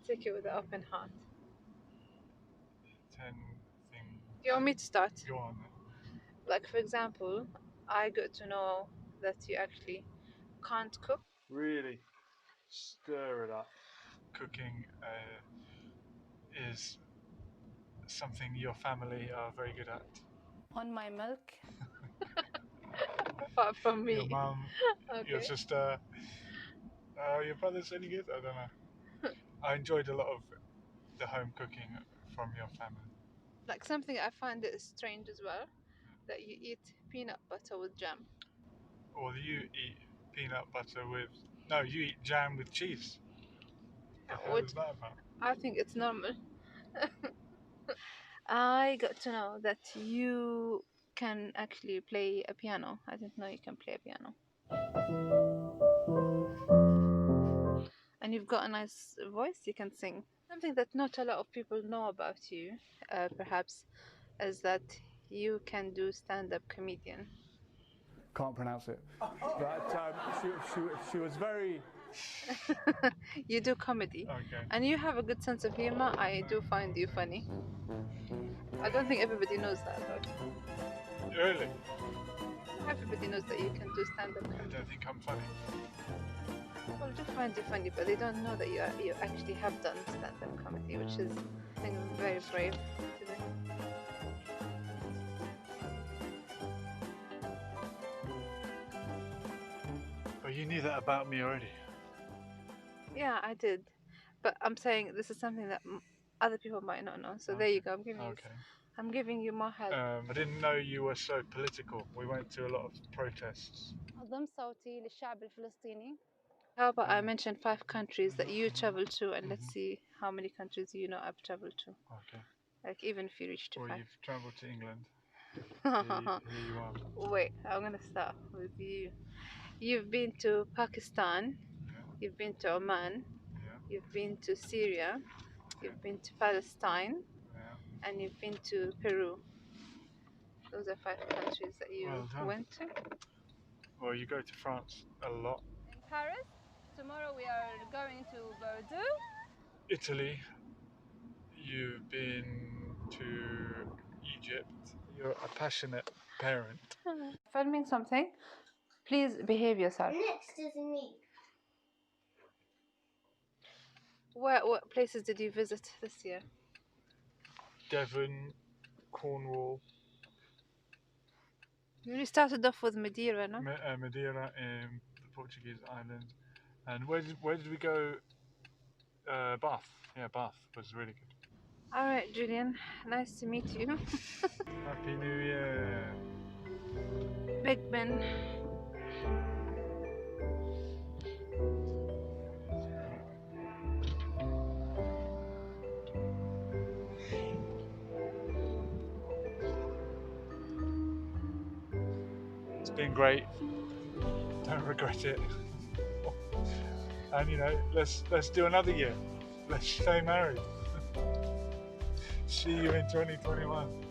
take it with an open heart. 10 things. Do you want me to start? Go on. Like, for example, I got to know that you actually can't cook. Really stir it up. Cooking is something your family are very good at. On my milk. Apart from me. Your mum, your Okay. sister, your brother's any good? I don't know. I enjoyed a lot of the home cooking from your family. Like, something I find that is strange as well, that you eat peanut butter with jam. Or you eat peanut butter with... No, you eat jam with cheese. What the hell is that about? I think it's normal. I got to know that you can actually play a piano. I didn't know you can play a piano. And you've got a nice voice, you can sing. Something that not a lot of people know about you, perhaps, is that you can do stand-up comedian. Can't pronounce it. But she was very... You do comedy. Okay. And you have a good sense of humor. I do find you funny. I don't think everybody knows that about you. Really? Everybody knows that you can do stand-up I comedy. don't think I'm funny. People do find you funny, but they don't know that you actually have done stand-up comedy, which is, I think, very brave to do. But you knew that about me already. Yeah, I did. But I'm saying this is something that other people might not know. So there you go. I'm giving you more help. I didn't know you were so political. We went to a lot of protests. أضم صوتي للشعب الفلسطيني. How about I mention 5 countries that you traveled to, and let's see how many countries you know I've traveled to. Okay. Like, even if you reach to Well, 5. you've travelled to England. Here you are. Wait, I'm gonna start with you. You've been to Pakistan. Yeah. You've been to Oman. Yeah. You've been to Syria. You've been to Palestine. Yeah. And you've been to Peru. Those are 5 countries that you Well done. went to. Well, you go to France a lot. In Paris. Tomorrow we are going to Bordeaux. Italy. You've been to Egypt. You're a passionate parent. Filming something. Please behave yourself. Next is me. What places did you visit this year? Devon, Cornwall, You started off with Madeira, no? Madeira in the Portuguese island. And where did we go? Bath. Yeah, Bath was really good. Alright, Julian. Nice to meet you. Happy New Year. Big Ben. It's been great. Don't regret it. And let's do another year. Let's stay married. See you in 2021.